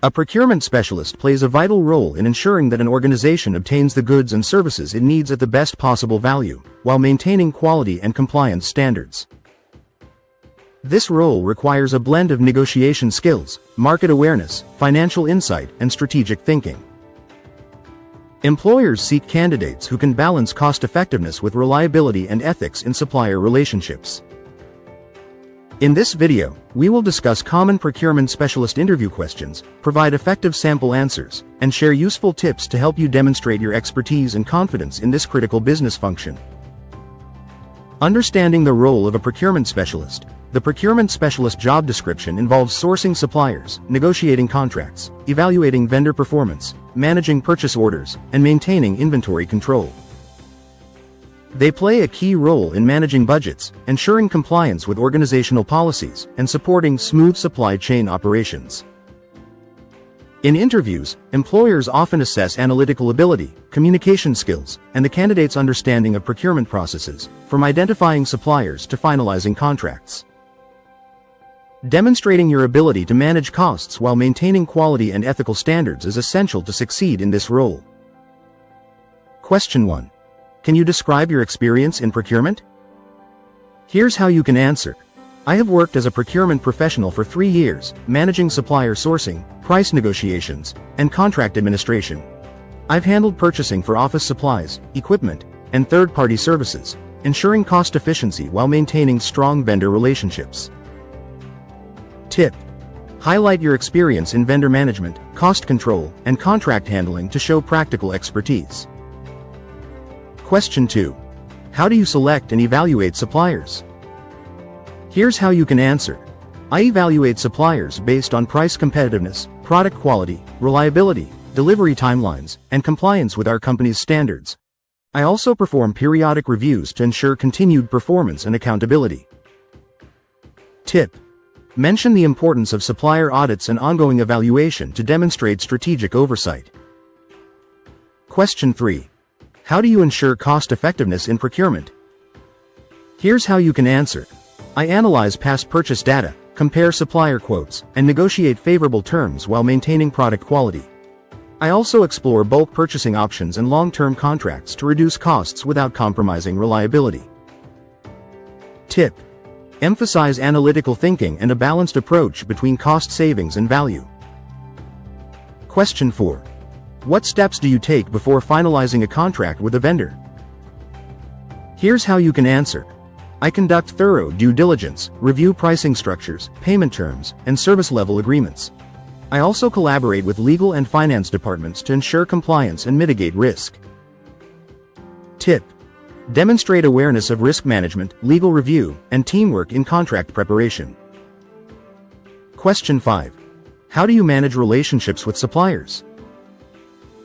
A procurement specialist plays a vital role in ensuring that an organization obtains the goods and services it needs at the best possible value, while maintaining quality and compliance standards. This role requires a blend of negotiation skills, market awareness, financial insight, and strategic thinking. Employers seek candidates who can balance cost-effectiveness with reliability and ethics in supplier relationships. In this video, we will discuss common procurement specialist interview questions, provide effective sample answers, and share useful tips to help you demonstrate your expertise and confidence in this critical business function. Understanding the role of a procurement specialist. The procurement specialist job description involves sourcing suppliers, negotiating contracts, evaluating vendor performance, managing purchase orders, and maintaining inventory control. They play a key role in managing budgets, ensuring compliance with organizational policies, and supporting smooth supply chain operations. In interviews, employers often assess analytical ability, communication skills, and the candidate's understanding of procurement processes, from identifying suppliers to finalizing contracts. Demonstrating your ability to manage costs while maintaining quality and ethical standards is essential to succeed in this role. Question 1. Can you describe your experience in procurement? Here's how you can answer. I have worked as a procurement professional for 3 years, managing supplier sourcing, price negotiations, and contract administration. I've handled purchasing for office supplies, equipment, and third-party services, ensuring cost efficiency while maintaining strong vendor relationships. Tip: highlight your experience in vendor management, cost control, and contract handling to show practical expertise. Question 2. How do you select and evaluate suppliers? Here's how you can answer. I evaluate suppliers based on price competitiveness, product quality, reliability, delivery timelines, and compliance with our company's standards. I also perform periodic reviews to ensure continued performance and accountability. Tip: mention the importance of supplier audits and ongoing evaluation to demonstrate strategic oversight. Question 3. How do you ensure cost-effectiveness in procurement? Here's how you can answer. I analyze past purchase data, compare supplier quotes, and negotiate favorable terms while maintaining product quality. I also explore bulk purchasing options and long-term contracts to reduce costs without compromising reliability. Tip: emphasize analytical thinking and a balanced approach between cost savings and value. Question 4. What steps do you take before finalizing a contract with a vendor? Here's how you can answer. I conduct thorough due diligence, review pricing structures, payment terms, and service level agreements. I also collaborate with legal and finance departments to ensure compliance and mitigate risk. Tip: demonstrate awareness of risk management, legal review, and teamwork in contract preparation. Question 5. How do you manage relationships with suppliers?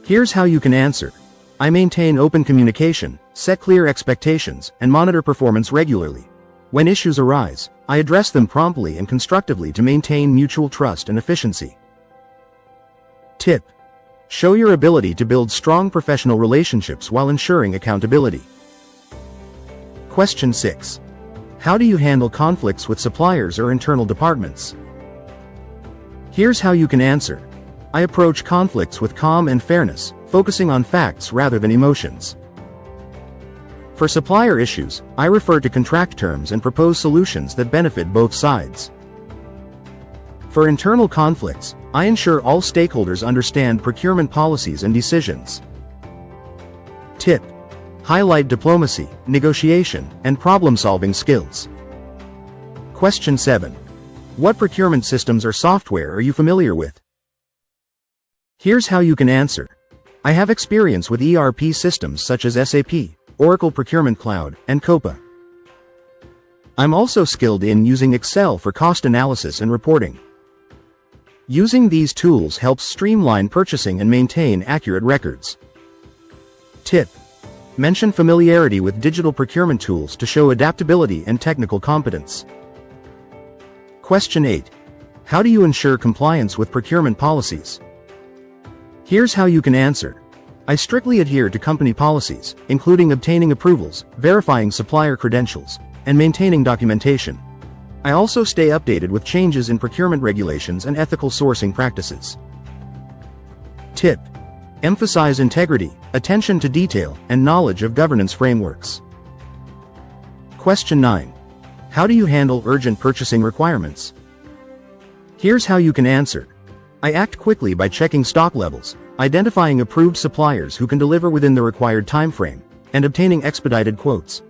Here's how you can answer. I maintain open communication, set clear expectations, and monitor performance regularly. When issues arise, I address them promptly and constructively to maintain mutual trust and efficiency. Tip: show your ability to build strong professional relationships while ensuring accountability. Question 6. How do you handle conflicts with suppliers or internal departments? Here's how you can answer. I approach conflicts with calm and fairness, focusing on facts rather than emotions. For supplier issues, I refer to contract terms and propose solutions that benefit both sides. For internal conflicts, I ensure all stakeholders understand procurement policies and decisions. Tip: highlight diplomacy, negotiation, and problem-solving skills. Question 7. What procurement systems or software are you familiar with? Here's how you can answer. I have experience with ERP systems such as SAP, Oracle Procurement Cloud, and COPA. I'm also skilled in using Excel for cost analysis and reporting. Using these tools helps streamline purchasing and maintain accurate records. Tip: mention familiarity with digital procurement tools to show adaptability and technical competence. Question 8. How do you ensure compliance with procurement policies? Here's how you can answer. I strictly adhere to company policies, including obtaining approvals, verifying supplier credentials, and maintaining documentation. I also stay updated with changes in procurement regulations and ethical sourcing practices. Tip: emphasize integrity, attention to detail, and knowledge of governance frameworks. Question 9. How do you handle urgent purchasing requirements? Here's how you can answer. I act quickly by checking stock levels, identifying approved suppliers who can deliver within the required time frame, and obtaining expedited quotes.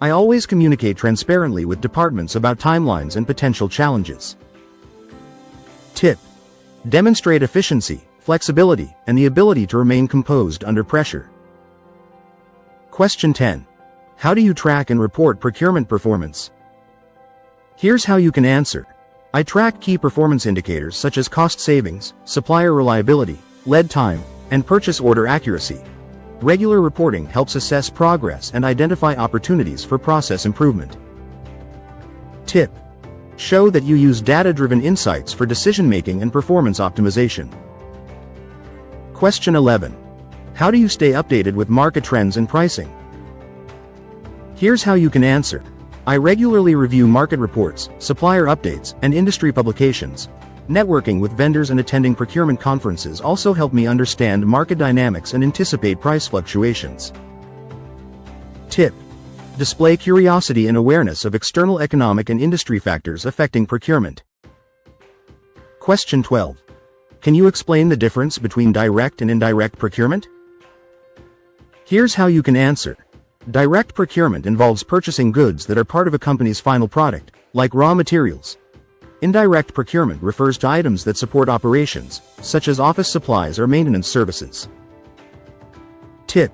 I always communicate transparently with departments about timelines and potential challenges. Tip: demonstrate efficiency, flexibility, and the ability to remain composed under pressure. Question 10. How do you track and report procurement performance? Here's how you can answer. I track key performance indicators such as cost savings, supplier reliability, lead time, and purchase order accuracy. Regular reporting helps assess progress and identify opportunities for process improvement. Tip: show that you use data-driven insights for decision-making and performance optimization. Question 11. How do you stay updated with market trends and pricing? Here's how you can answer. I regularly review market reports, supplier updates, and industry publications. Networking with vendors and attending procurement conferences also help me understand market dynamics and anticipate price fluctuations. Tip: display curiosity and awareness of external economic and industry factors affecting procurement. Question 12. Can you explain the difference between direct and indirect procurement? Here's how you can answer. Direct procurement involves purchasing goods that are part of a company's final product, like raw materials. Indirect procurement refers to items that support operations, such as office supplies or maintenance services. Tip: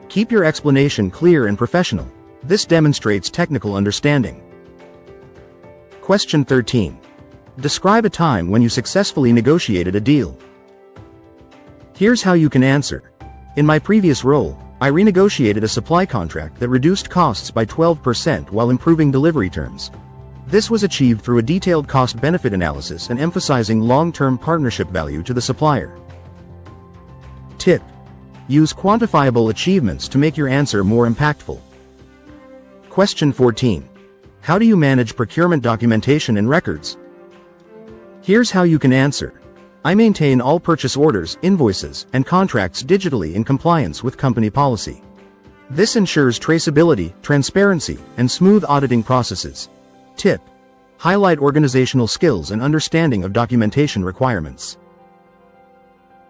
keep your explanation clear and professional. This demonstrates technical understanding. Question 13. Describe a time when you successfully negotiated a deal. Here's how you can answer. In my previous role, I renegotiated a supply contract that reduced costs by 12% while improving delivery terms. This was achieved through a detailed cost-benefit analysis and emphasizing long-term partnership value to the supplier. Tip: use quantifiable achievements to make your answer more impactful. Question 14. How do you manage procurement documentation and records? Here's how you can answer. I maintain all purchase orders, invoices, and contracts digitally in compliance with company policy. This ensures traceability, transparency, and smooth auditing processes. Tip: highlight organizational skills and understanding of documentation requirements.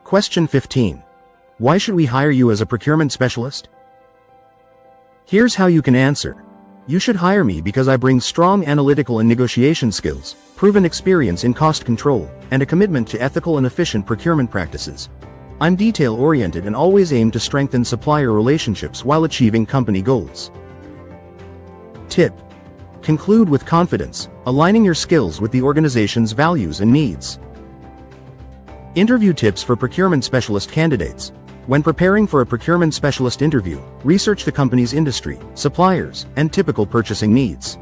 Question 15. Why should we hire you as a procurement specialist? Here's how you can answer. You should hire me because I bring strong analytical and negotiation skills, proven experience in cost control, and a commitment to ethical and efficient procurement practices. I'm detail-oriented and always aim to strengthen supplier relationships while achieving company goals. Tip: conclude with confidence, aligning your skills with the organization's values and needs. Interview tips for procurement specialist candidates. When preparing for a procurement specialist interview, research the company's industry, suppliers, and typical purchasing needs.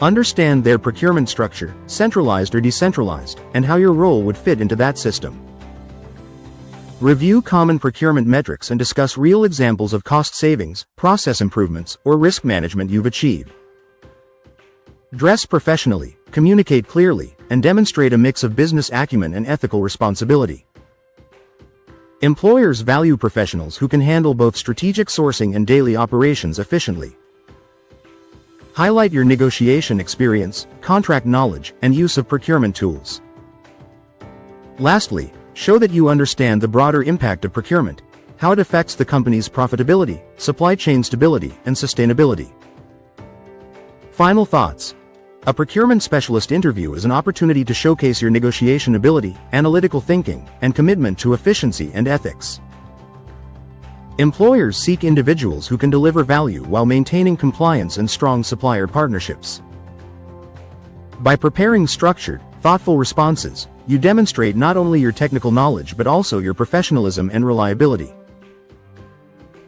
Understand their procurement structure, centralized or decentralized, and how your role would fit into that system. Review common procurement metrics and discuss real examples of cost savings, process improvements, or risk management you've achieved. Dress professionally, communicate clearly, and demonstrate a mix of business acumen and ethical responsibility. Employers value professionals who can handle both strategic sourcing and daily operations efficiently. Highlight your negotiation experience, contract knowledge, and use of procurement tools. Lastly, show that you understand the broader impact of procurement, how it affects the company's profitability, supply chain stability, and sustainability. Final thoughts. A procurement specialist interview is an opportunity to showcase your negotiation ability, analytical thinking, and commitment to efficiency and ethics. Employers seek individuals who can deliver value while maintaining compliance and strong supplier partnerships. By preparing structured, thoughtful responses, you demonstrate not only your technical knowledge but also your professionalism and reliability.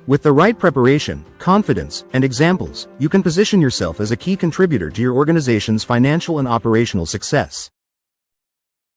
With the right preparation, confidence, and examples, you can position yourself as a key contributor to your organization's financial and operational success.